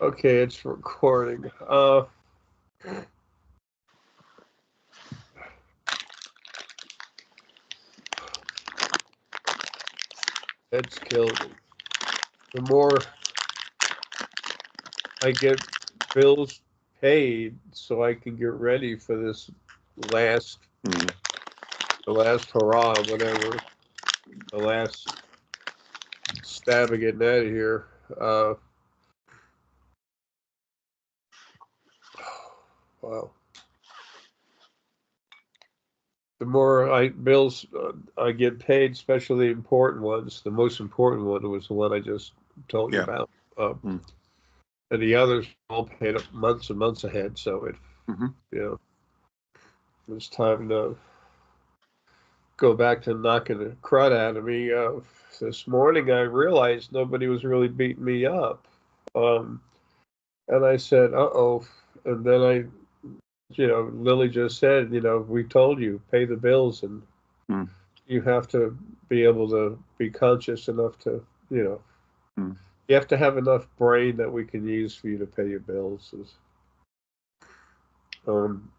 Okay, it's recording. It's killing me. The more I get bills paid, so I can get ready for this last, Mm. the last hurrah, whatever, the last stab of getting out of here. Wow. The more bills I get paid, especially the important ones. The most important one was the one I just told you Yeah. about. Mm. And the others all paid up months and months ahead. So Mm-hmm. you know, it was time to go back to knocking the crud out of me. This morning, I realized nobody was really beating me up. Um, and I said, "Uh-oh." And then Lily just said, we told you, pay the bills, and Mm. you have to be able to be conscious enough to, Mm. you have to have enough brain that we can use for you to pay your bills. Um,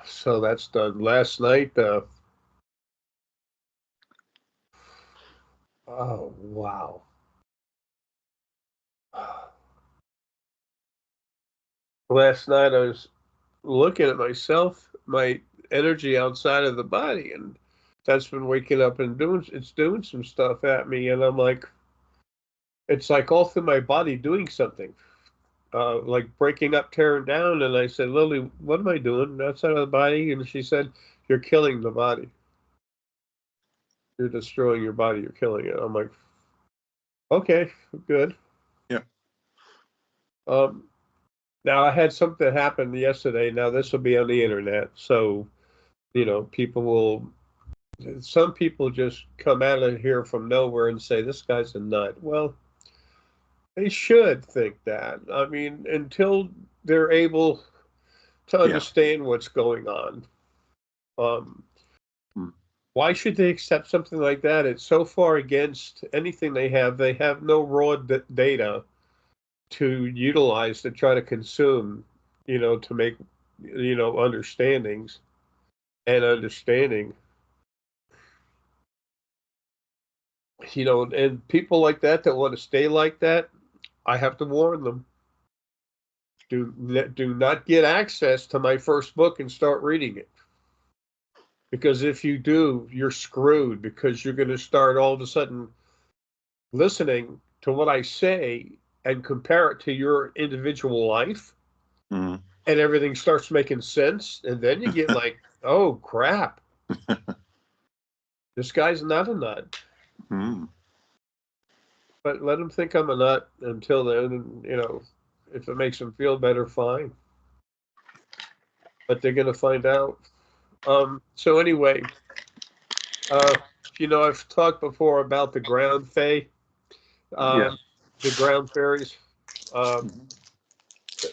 so that's done. Last night, oh, wow. Last night I was looking at myself, my energy outside of the body, and that's been waking up and doing some stuff at me, and I'm like, it's like all through my body doing something, like breaking up, tearing down. And I said, Lily, what am I doing outside of the body? And she said, you're killing the body. You're destroying your body. You're killing it. I'm like, okay, good. Yeah. Um, Now I had something happen yesterday. Now this will be on the internet, so people will. Some people just come out of here from nowhere and say this guy's a nut. Well, they should think that. I mean, until they're able to Yeah. understand what's going on. Um, Mm. why should they accept something like that? It's so far against anything they have. They have no raw data to utilize to try to consume, to make, understandings and understanding, and people like that want to stay like that. I have to warn them. Do not get access to my first book and start reading it. Because if you do, you're screwed because you're going to start all of a sudden listening to what I say and compare it to your individual life, Mm. and everything starts making sense. And then you get like, oh crap, this guy's not a nut. Mm. But let them think I'm a nut until then. And, if it makes them feel better, fine. But they're going to find out. So anyway, uh, I've talked before about the ground fae, Yes. the ground fairies, uh, Mm.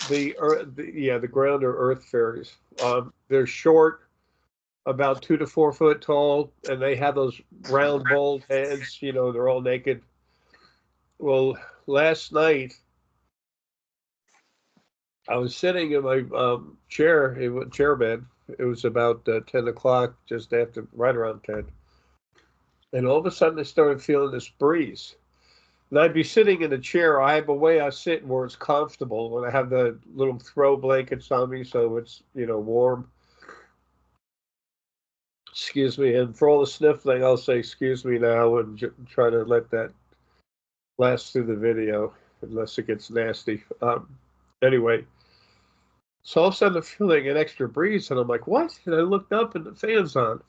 the ground or earth fairies. They're short, about 2 to 4 foot tall, and they have those round bald heads. They're all naked. Well, last night I was sitting in my chair bed. It was about 10 o'clock, just after, right around 10, and all of a sudden I started feeling this breeze. And I'd be sitting in a chair. I have a way I sit where it's comfortable. When I have the little throw blankets on me, so it's warm. Excuse me. And for all the sniffling, I'll say excuse me now and try to let that last through the video, unless it gets nasty. Anyway, so all of a sudden I'm feeling an extra breeze, and I'm like, what? And I looked up, and the fan's on.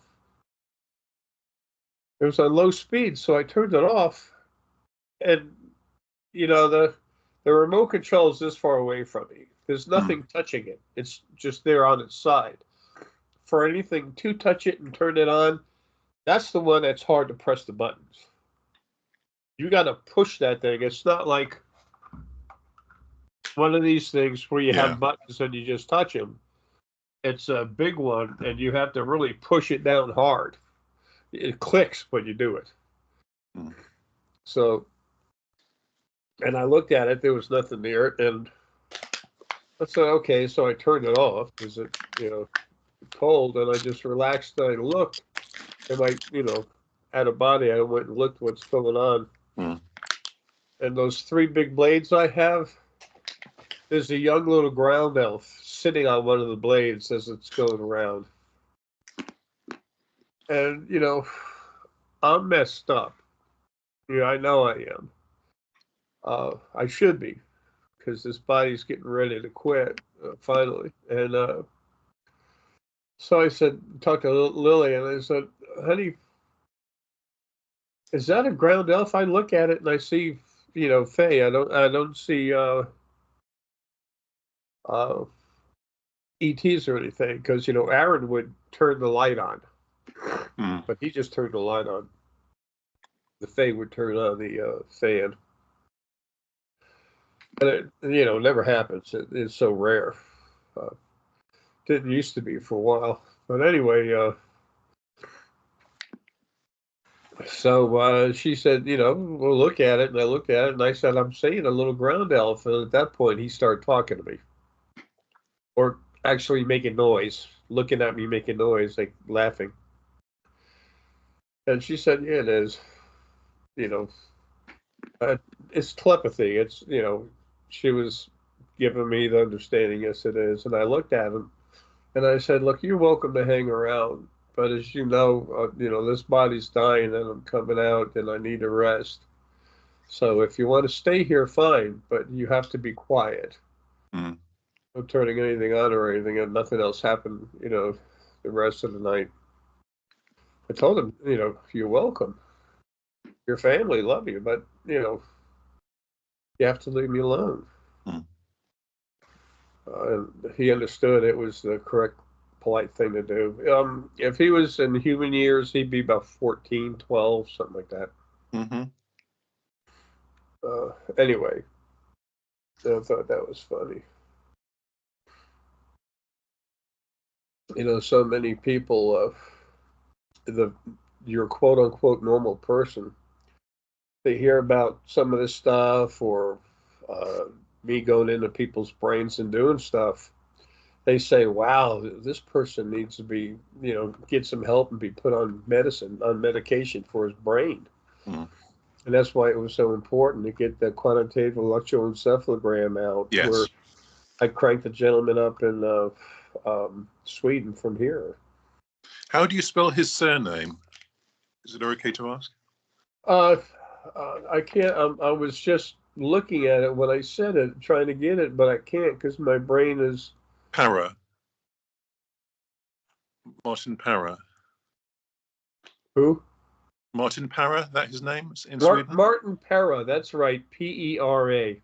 It was on low speed, so I turned it off, and the remote control is this far away from me. There's Mm. nothing touching it. It's just there on its side. For anything to touch it and turn it on, that's the one that's hard to press the buttons. You got to push that thing. It's not like one of these things where you Yeah. have buttons and you just touch them. It's a big one, and you have to really push it down hard. It clicks when you do it. Mm. So And I looked at it, there was nothing near it, and I said, okay, so I turned it off because it, cold, and I just relaxed and I looked, and out of body, I went and looked what's going on. Mm. And those three big blades I have, there's a young little ground elf sitting on one of the blades as it's going around. And, I'm messed up. I know I am. I should be, because this body's getting ready to quit, finally. And so I said, talked to Lily, and I said, honey, is that a ground elf? I look at it and I see, Faye. I don't see uh, ETs or anything, because Aaron would turn the light on, Mm. but he just turned the light on. The Faye would turn on the fan, and it never happens. It's so rare. Uh, didn't used to be for a while, but anyway. So she said, we'll look at it, and I looked at it, and I said, I'm seeing a little ground elf, and at that point he started talking to me, or actually making noise, looking at me, making noise, like laughing. And she said, yeah, it is. You know, uh, it's telepathy. It's, she was giving me the understanding, yes, it is. And I looked at him and I said, look, you're welcome to hang around. But as this body's dying and I'm coming out and I need a rest. So if you want to stay here, fine, but you have to be quiet. Mm. No turning anything on or anything, and nothing else happened, the rest of the night. I told him, you're welcome. Your family love you, but, you have to leave me alone. Mm. And he understood it was the correct, polite thing to do. If he was in human years, he'd be about 14, 12, something like that. Mm-hmm. Anyway, I thought that was funny. So many people, the your quote unquote normal person, they hear about some of this stuff or uh, me going into people's brains and doing stuff. They say, wow, this person needs to be, get some help and be put on medication for his brain. Mm. And that's why it was so important to get the quantitative electroencephalogram out, where Yes. I cranked the gentleman up in Sweden from here. How do you spell his surname? Is it okay to ask? Uh, I can't. I was just looking at it when I said it, trying to get it, but I can't because my brain is. Para. Martin Para. Who? Martin Para, that his name in Sweden? Martin Pera. That's right. Pera.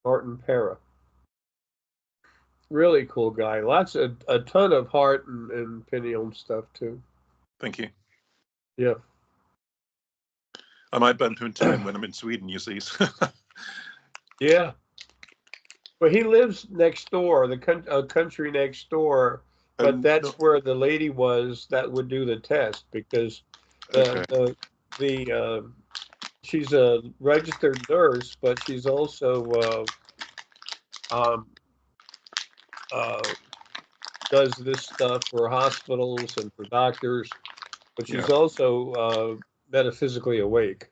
Martin Pera. Really cool guy. A ton of heart and pineal stuff too. Thank you. Yeah. I might bump into him when I'm in Sweden, you see. Yeah. But he lives next door, country next door. But that's No, where the lady was that would do the test, because okay. the she's a registered nurse, but she's also um, uh, does this stuff for hospitals and for doctors. But Yeah. she's also metaphysically awake.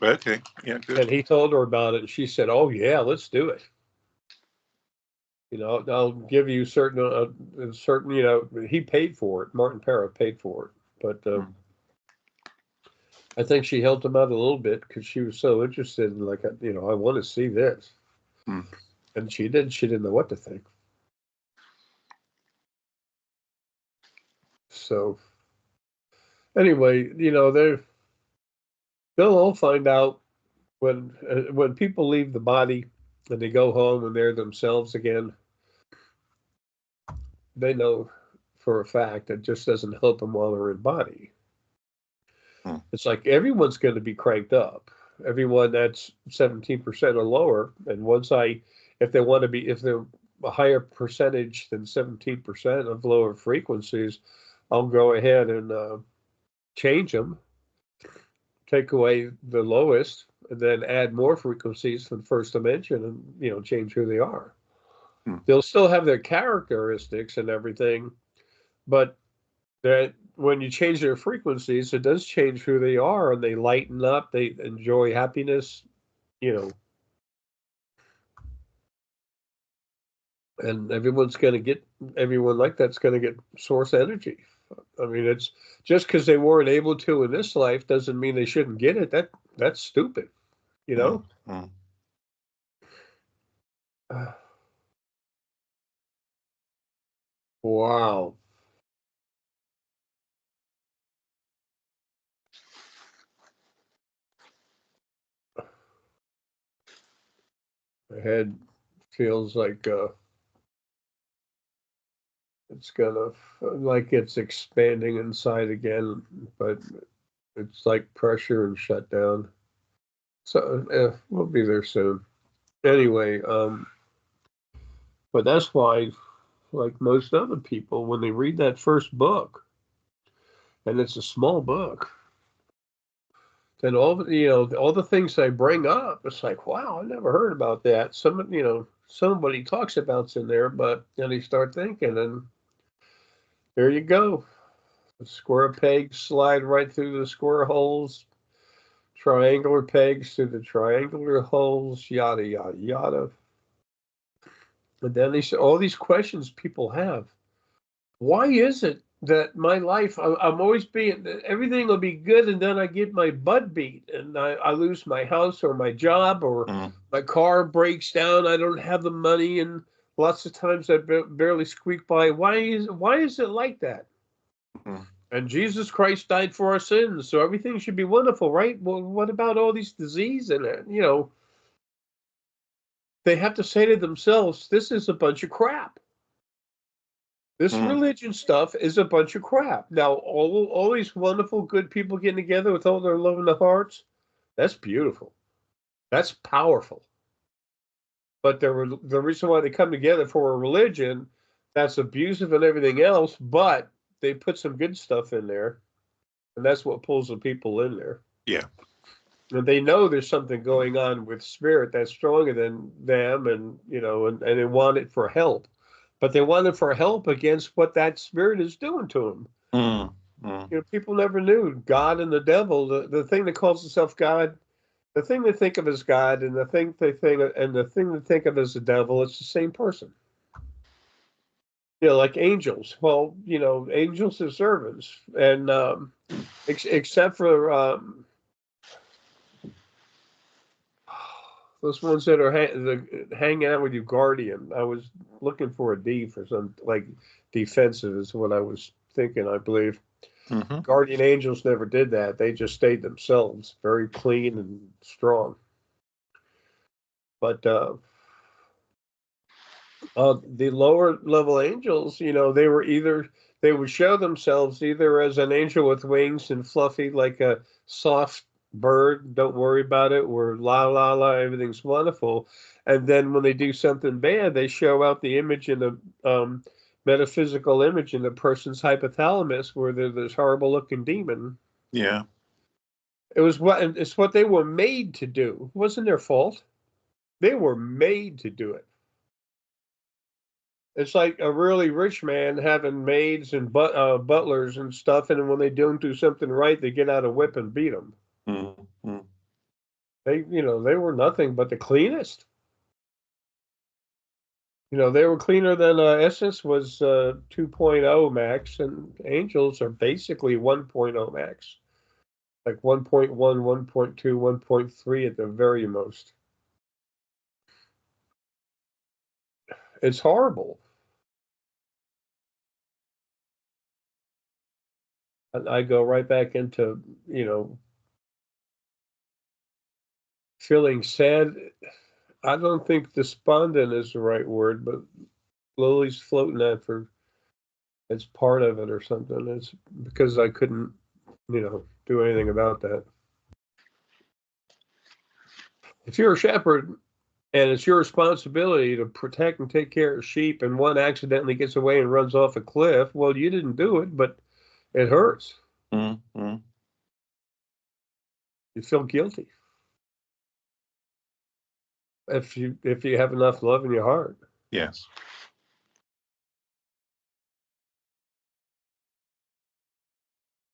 Okay. Yeah, good. And he told her about it, and she said, "Oh yeah, let's do it. I'll give you certain. He paid for it. Martin Parra paid for it, but Mm. I think she helped him out a little bit because she was so interested in, like, I want to see this, Mm. and she did. She didn't know what to think. So anyway, they'll all find out when people leave the body and they go home and they're themselves again. They know for a fact it just doesn't help them while they're in body. Mm. It's like everyone's going to be cranked up. Everyone that's 17% or lower, and if they want to be, if they're a higher percentage than 17% of lower frequencies, I'll go ahead and change them, take away the lowest, and then add more frequencies for the first dimension and, change who they are. Hmm. They'll still have their characteristics and everything, but that when you change their frequencies, it does change who they are, and they lighten up, they enjoy happiness, you know, and everyone like that's going to get source energy. I mean, it's just because they weren't able to in this life doesn't mean they shouldn't get it. That's stupid, you know? Hmm. Wow. My head feels like it's gonna like it's expanding inside again, but it's like pressure and shut down. So we'll be there soon. Anyway, but that's why, like most other people, when they read that first book, and it's a small book, then all the things they bring up, it's like, wow, I never heard about that. Somebody talks about's in there, but then you start thinking, and there you go. The square pegs slide right through the square holes, triangular pegs through the triangular holes, yada yada yada. And then all these questions people have. Why is it that my life, I'm always being, everything will be good, and then I get my butt beat, and I lose my house or my job, or Hmm. my car breaks down, I don't have the money, and lots of times I barely squeak by. Why is it like that? Hmm. And Jesus Christ died for our sins, so everything should be wonderful, right? Well, what about all these disease and they have to say to themselves, this is a bunch of crap. This Hmm. religion stuff is a bunch of crap. Now, all these wonderful, good people getting together with all their love in their hearts, that's beautiful. That's powerful. But the reason why they come together for a religion that's abusive and everything else, but they put some good stuff in there, and that's what pulls the people in there. Yeah. And they know there's something going on with spirit that's stronger than them, and they want it for help. But they want it for help against what that spirit is doing to them. Hmm. Hmm. People never knew God and the devil, the thing that calls itself God, the thing they think of as God, and the thing they think of as the devil, it's the same person. Like angels. Well, angels are servants, and except for those ones that are hanging out with you, guardian. I was looking for a D for some like defensive is what I was thinking. I believe. Hmm. Guardian angels never did that. They just stayed themselves, very clean and strong. But the lower level angels, they would show themselves either as an angel with wings and fluffy like a soft bird, don't worry about it, or la la la, everything's wonderful. And then when they do something bad, they show out the image in the metaphysical image in the person's hypothalamus where they're this horrible looking demon. Yeah. It's what they were made to do. It wasn't their fault. They were made to do it. It's like a really rich man having maids and butlers and stuff, and when they don't do something right, they get out a whip and beat them. Hmm. They were nothing but the cleanest. They were cleaner than Essence was 2.0 max, and Angels are basically 1.0 max, like 1.1, 1.2, 1.3 at the very most. It's horrible. And I go right back into, feeling sad. I don't think despondent is the right word, but Lily's floating that for it's part of it or something. It's because I couldn't, do anything about that. If you're a shepherd and it's your responsibility to protect and take care of sheep, and one accidentally gets away and runs off a cliff, well, you didn't do it, but it hurts. Hmm. You feel guilty. if you have enough love in your heart. Yes.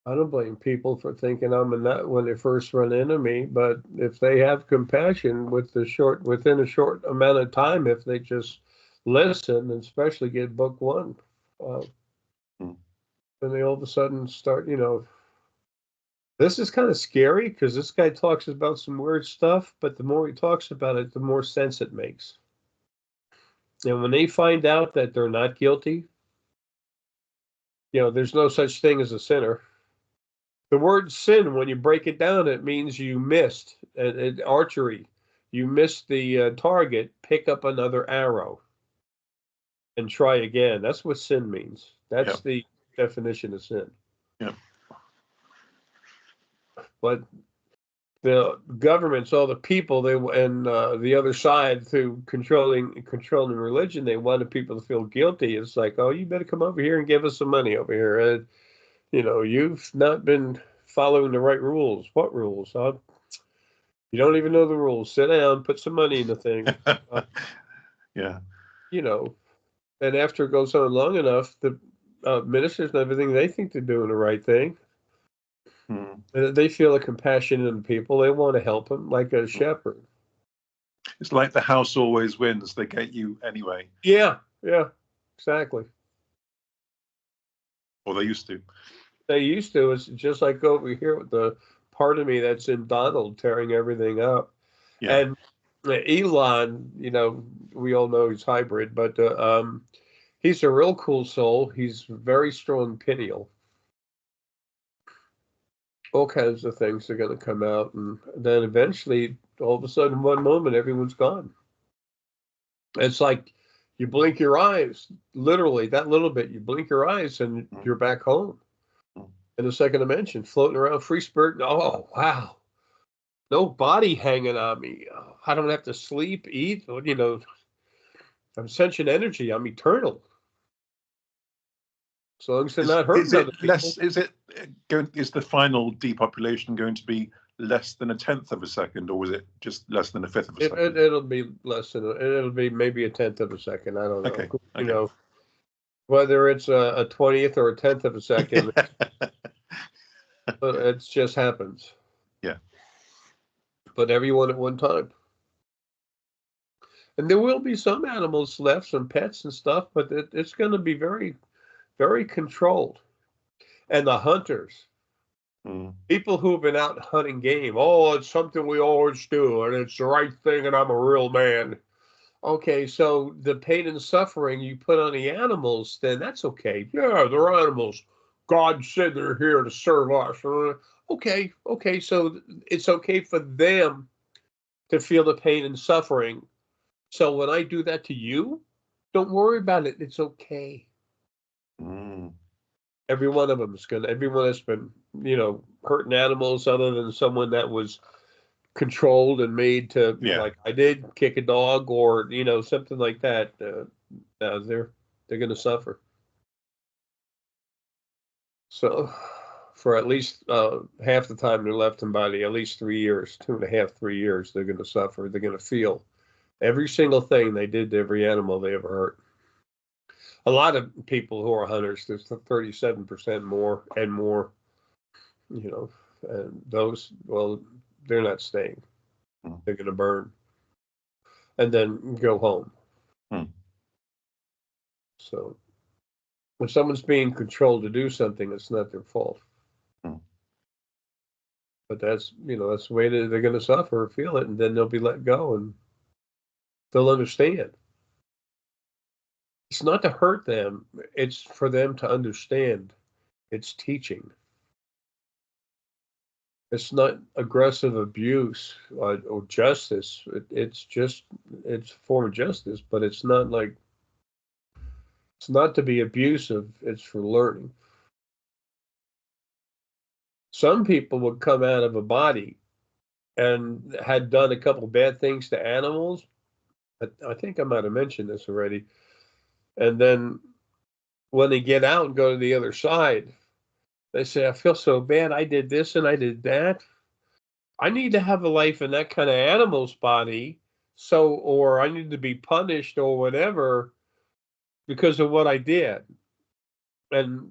I don't blame people for thinking I'm a nut when they first run into me, but if they have compassion within a short amount of time, if they just listen, and especially get book one, uh, Mm. then they all of a sudden start, this is kind of scary because this guy talks about some weird stuff, but the more he talks about it, the more sense it makes. And when they find out that they're not guilty, there's no such thing as a sinner. The word sin, when you break it down, it means you missed at archery. You missed the target, pick up another arrow and try again. That's what sin means. Yeah. That's the definition of sin. Yeah. But the governments, all the people, and the other side through controlling religion, they wanted people to feel guilty. It's like, oh, you better come over here and give us some money over here. You've not been following the right rules. What rules? You don't even know the rules. Sit down, put some money in the thing. Uh, Yeah. you know, and after it goes on long enough, the ministers and everything, they think they're doing the right thing. Mm. They feel a compassion in people. They want to help them, like a shepherd. It's like the house always wins. They get you anyway, Yeah, yeah, exactly. or they used to. They used to. It's just like over here with the part of me that's in Donald tearing everything up. Yeah. And Elon, we all know he's hybrid, but he's a real cool soul. He's very strong pineal. All kinds of things are going to come out, and then eventually, all of a sudden, one moment, everyone's gone. It's like you blink your eyes, literally that little bit. You blink your eyes, and Mm. you're back home Mm. in the second dimension, floating around free spirit. Oh wow, no body hanging on me. Oh, I don't have to sleep, eat. I'm sentient energy. I'm eternal. As long as they're not Is hurting it other people. less? Is it going? Is the final depopulation going to be less than a tenth of a second, or was it just less than a fifth of a second? It'll be less than it'll be maybe a tenth of a second. I don't know. Okay. Okay. Whether it's a 20th or a tenth of a second, it just happens. Yeah. But everyone at one time. And there will be some animals left, some pets and stuff, but it's going to be very, very controlled. And the hunters, Mm. people who've been out hunting game, oh, it's something we always do, and it's the right thing, and I'm a real man. Okay, so the pain and suffering you put on the animals, then that's okay. Yeah, they're animals. God said they're here to serve us. Okay, so it's okay for them to feel the pain and suffering. So when I do that to you, don't worry about it. It's okay. Mm. Every one of them is gonna. Everyone that's been, hurting animals, other than someone that was controlled and made to, Yeah. like I did, kick a dog or something like that. They're gonna suffer. So for at least half the time they're left in body, at least 3 years, 2.5, 3 years, they're gonna suffer. They're gonna feel every single thing they did to every animal they ever hurt. A lot of people who are hunters, there's 37% more and more, you know, and those, well, they're not staying. Mm. They're going to burn and then go home. Mm. So when someone's being controlled to do something, it's not their fault. Mm. But that's the way they're going to suffer or feel it, and then they'll be let go and they'll understand. It's not to hurt them, it's for them to understand. It's teaching. It's not aggressive abuse or justice. It's a form of justice, but it's not to be abusive. It's for learning. Some people would come out of a body and had done a couple bad things to animals. I think I might have mentioned this already. And then when they get out and go to the other side, they say, I feel so bad. I did this and I did that. I need to have a life in that kind of animal's body So, or I need to be punished or whatever because of what I did. And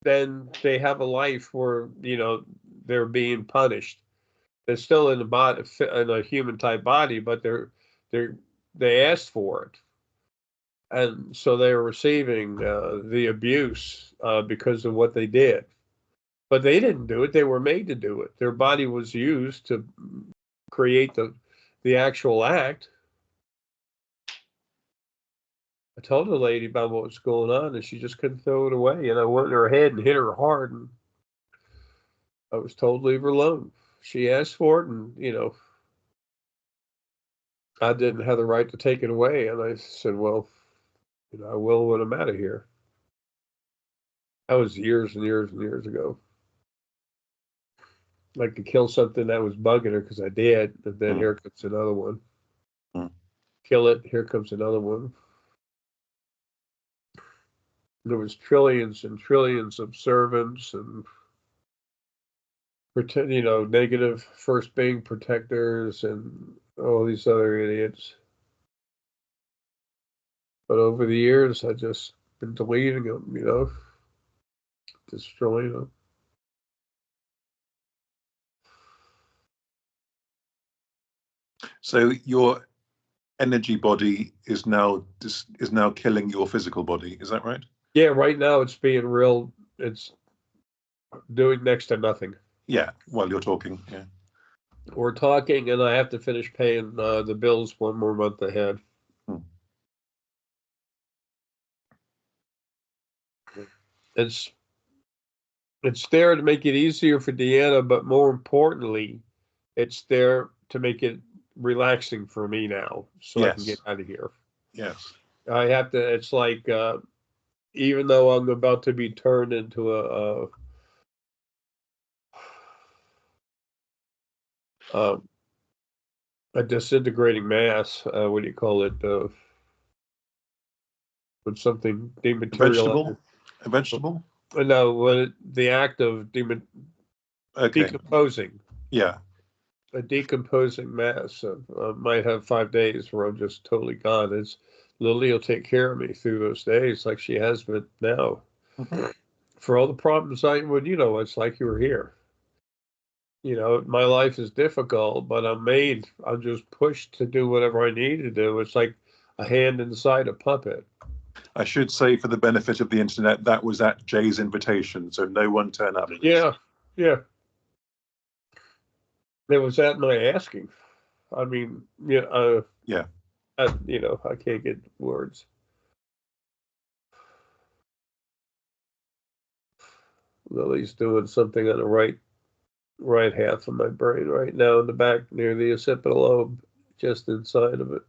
then they have a life where, they're being punished. They're still in the body, in a human type body, but they're they asked for it, and so they're receiving the abuse because of what they did. But they didn't do it; they were made to do it. Their body was used to create the actual act. I told the lady about what was going on, and she just couldn't throw it away. And I went in her head and hit her hard, and I was told leave her alone. She asked for it, and I didn't have the right to take it away. And I said, well, I will when I'm out of here. That was years and years and years ago. Like to kill something that was bugging her because I did, and then Mm. here comes another one. Mm. Kill it, here comes another one. There was trillions and trillions of servants and pretend, negative first being protectors and all these other idiots. But over the years, I just been deleting them, destroying them. So your energy body is now killing your physical body. Is that right? Yeah, right now it's being real. It's doing next to nothing. Yeah. While you're talking. Yeah. We're talking, and I have to finish paying the bills one more month ahead. Mm. It's it's there to make it easier for Deanna, but more importantly, it's there to make it relaxing for me now, so I can get Yes. out of here. Yes. I have to. It's like even though I'm about to be turned into a, a disintegrating mass. What do you call it? When something A dematerializes. vegetable. A vegetable. No, when the act of Okay. decomposing. Yeah. A decomposing mass. Might have 5 days where I'm just totally gone. It's Lily will take care of me through those days, like she has been now. Mhm. For all the problems I would, it's like you were here. My life is difficult, but I'm just pushed to do whatever I need to do. It's like a hand inside a puppet. I should say, for the benefit of the internet, that was at Jay's invitation, so no one turn up, please. Yeah, yeah. It was at my asking. I mean, Yeah. I can't get words. Lily's doing something on the right half of my brain right now in the back near the occipital lobe, just inside of it.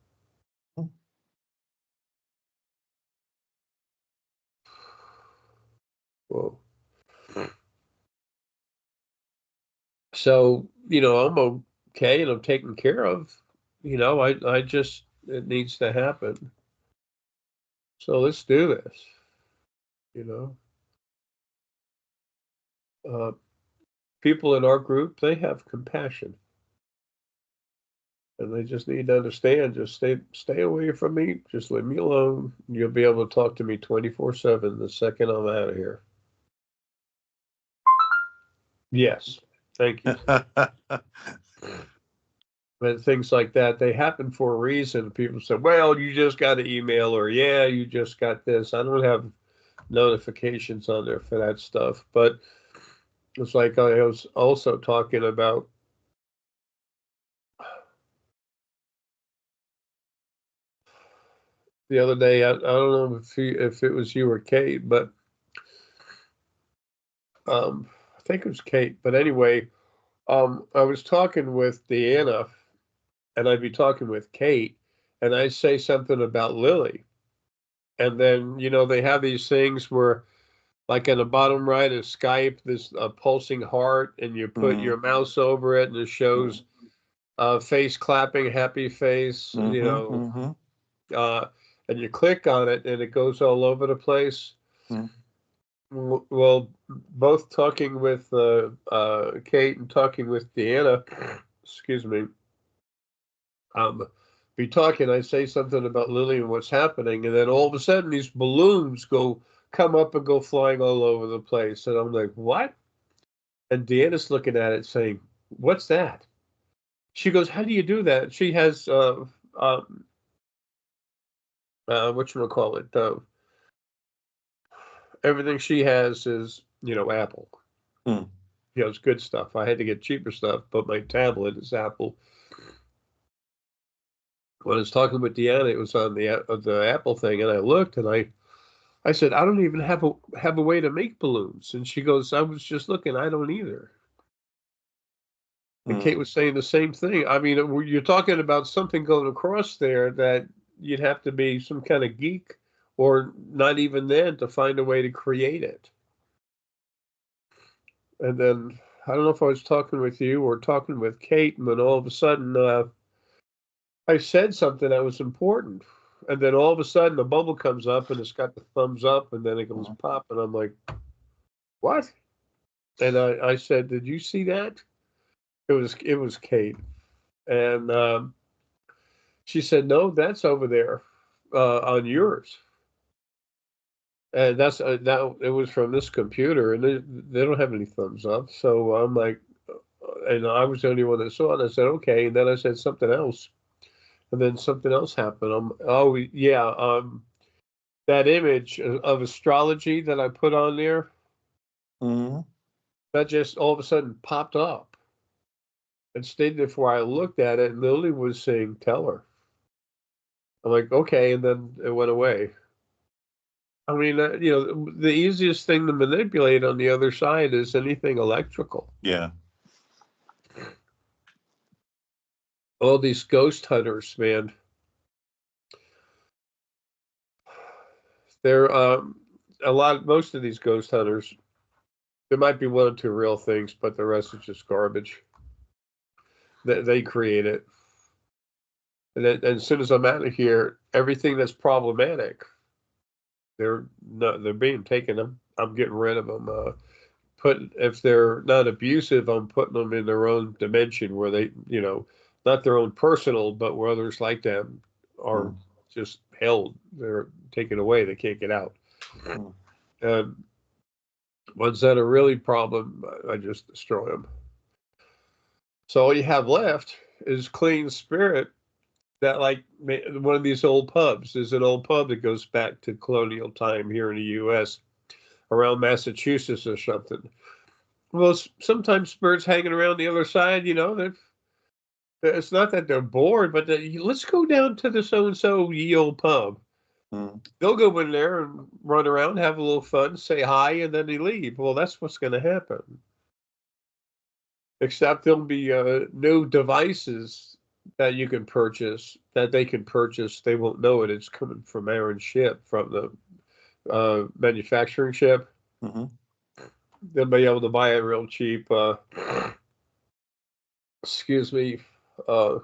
Whoa. So, I'm okay and I'm taken care of. I just, it needs to happen. So let's do this, you know. Uh, People in our group, they have compassion. And they just need to understand, just stay away from me, just leave me alone. You'll be able to talk to me 24/7 the second I'm out of here. Yes. Thank you. But things like that, they happen for a reason. People say, well, you just got an email, or yeah, you just got this. I don't have notifications on there for that stuff. But it's like I was also talking about the other day. I don't know if it was you or Kate, but I think it was Kate. But anyway, I was talking with Deanna, and I'd be talking with Kate, and I say something about Lily, and then they have these things where, like in the bottom right of Skype, this pulsing heart, and you put Mm. your mouse over it, and it shows face clapping, happy face, Mm-hmm, mm-hmm. uh, and you click on it, and it goes all over the place. Mm. Well, both talking with Kate and talking with Deanna, excuse me, um, be talking. I say something about Lily and what's happening, and then all of a sudden these balloons come up and go flying all over the place, and I'm like, what? And Deanna's looking at it, saying, "What's that?" She goes, "How do you do that?" She has whatchamacallit, everything she has is, Apple. Hmm. It's good stuff. I had to get cheaper stuff, but my tablet is Apple. When I was talking with Deanna, it was on the Apple thing, and I looked and I said, I don't even have a way to make balloons. And she goes, I was just looking, I don't either. And Kate Hmm. was saying the same thing. I mean, you're talking about something going across there that you'd have to be some kind of geek, or not even then, to find a way to create it. And then I don't know if I was talking with you or talking with Kate, and then all of a sudden I said something that was important. And then all of a sudden the bubble comes up and it's got the thumbs up and then it goes Hmm. pop. And I'm like, what? And I said, did you see that? It was Kate. And she said, no, that's over there on yours. And that's that it was from this computer, and they don't have any thumbs up. So I'm like, and I was the only one that saw it. I said, okay. And then I said something else, and then something else happened. Oh yeah, that image of astrology that I put on there, Hmm. that just all of a sudden popped up and stayed there before I looked at it, and Lily was saying, "Tell her." I'm like, okay, and then it went away. I mean, the easiest thing to manipulate on the other side is anything electrical. Yeah. All these ghost hunters, man, they're most of these ghost hunters. There might be one or two real things, but the rest is just garbage. They create it. And as soon as I'm out of here, everything that's problematic, they're being taken. I'm getting rid of them. If they're not abusive, I'm putting them in their own dimension where they, not their own personal, but where others like them are Hmm. just held. They're taken away. They can't get out. Hmm. And ones that are really problem, I just destroy them. So all you have left is clean spirit. That, like, one of these old pubs is an old pub that goes back to colonial time here in the U.S. around Massachusetts or something. Well, sometimes spirits hanging around the other side, it's not that they're bored, but let's go down to the so and so ye old pub. Hmm. They'll go in there and run around, have a little fun, say hi, and then they leave. Well, that's what's going to happen. Except there'll be new devices that you can purchase, that they can purchase. They won't know it. It's coming from Aaron ship, from the manufacturing ship. Hmm. They'll be able to buy it real cheap. Excuse me. Uh,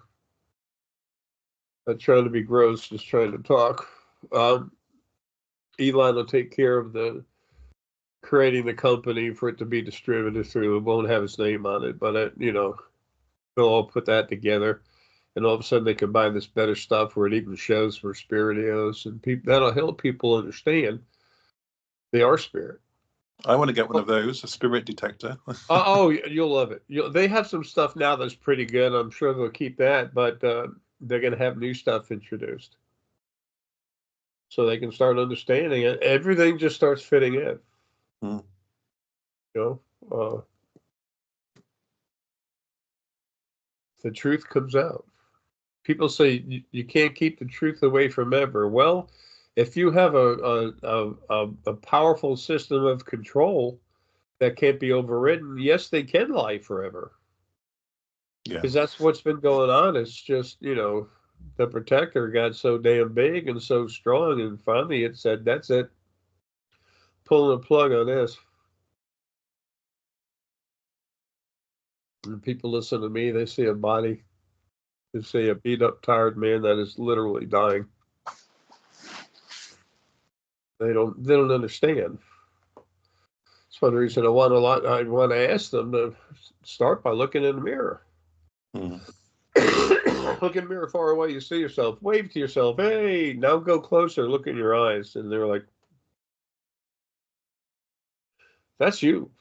Not trying to be gross, just trying to talk. Um, Elon will take care of the creating the company for it to be distributed through. It won't have his name on it, but they'll all put that together, and all of a sudden they can buy this better stuff where it even shows where spirit is, and people that'll help people understand they are spirit. I want to get one of Oh, those, a spirit detector. you'll love it. They have some stuff now that's pretty good. I'm sure they'll keep that, but they're going to have new stuff introduced so they can start understanding it. Everything just starts fitting in. Hmm. You know, the truth comes out. People say you can't keep the truth away from ever. Well, if you have a powerful system of control that can't be overridden, yes, they can lie forever. Yeah. Because that's what's been going on. It's just, the protector got so damn big and so strong, and finally it said, that's it, pulling the plug on this. And people listen to me, they see a body, they see a beat up, tired man that is literally dying. They don't understand. It's one reason I want to ask them to start by looking in the mirror. Hmm. Look in the mirror far away, you see yourself. Wave to yourself. Hey, now go closer. Look in your eyes. And they're like, that's you.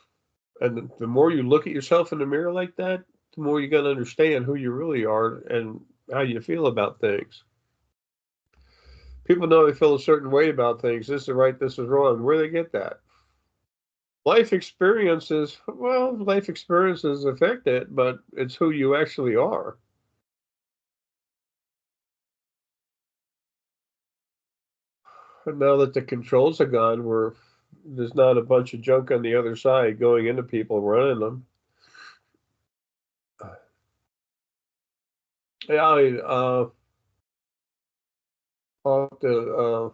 And the more you look at yourself in the mirror like that, the more you're going to understand who you really are and how you feel about things. People know they feel a certain way about things. This is right, this is wrong. Where do they get that? Life experiences affect it, but it's who you actually are. And now that the controls are gone, there's not a bunch of junk on the other side going into people running them. Yeah, I'll have to,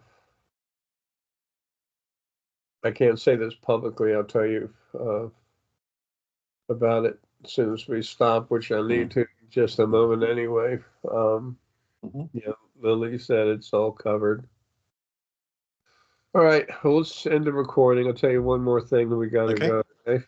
I can't say this publicly. I'll tell you about it as soon as we stop, which I need to in just a moment anyway. Yeah, Lily said it's all covered. All right, well, let's end the recording. I'll tell you one more thing, and we gotta Okay. go. Okay?